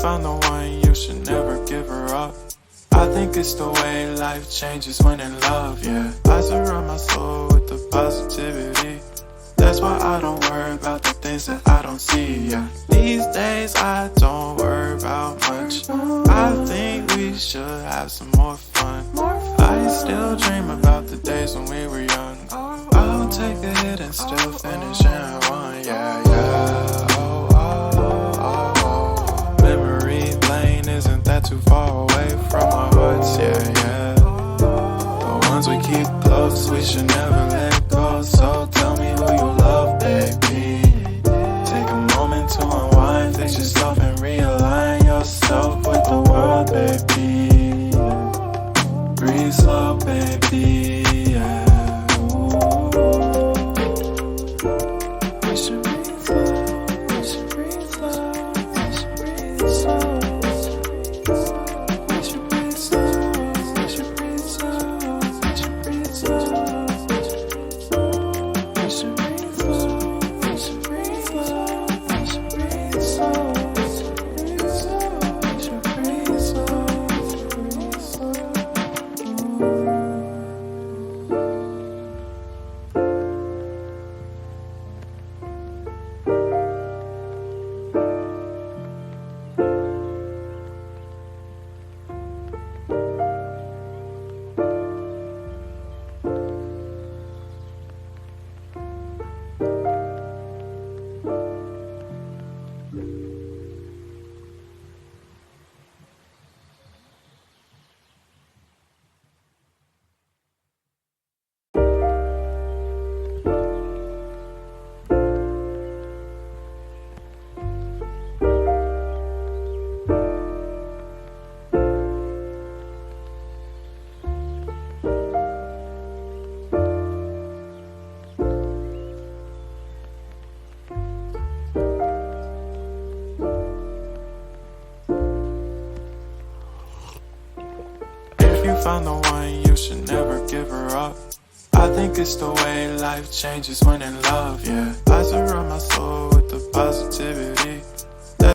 found the one, you should never give her up. I think it's the way life changes when in love, yeah. I surround my soul with the positivity. That's why I don't worry about the things that I don't see, yeah. These days I don't worry about much. I think we should have some more fun. I still dream about the days when we were young. I'll take a hit and still finish in one, yeah, yeah. Oh, oh, oh, oh. Memory lane isn't that too far away from our hearts, yeah, yeah. The ones we keep close, we should never let go. So tell me who you love, baby. Take a moment to unwind, fix yourself and realign yourself with the world, baby. Breathe slow, baby, yeah. We should breathe slow, we should breathe slow, we should breathe slow. We should breathe slow, we should breathe slow, we should breathe slow. We should breathe slow, we should breathe slow, we should breathe slow. We should breathe slow, breathe slow. If you found the one, you should never give her up. I think it's the way life changes when in love, yeah. I surround my soul with the positivity.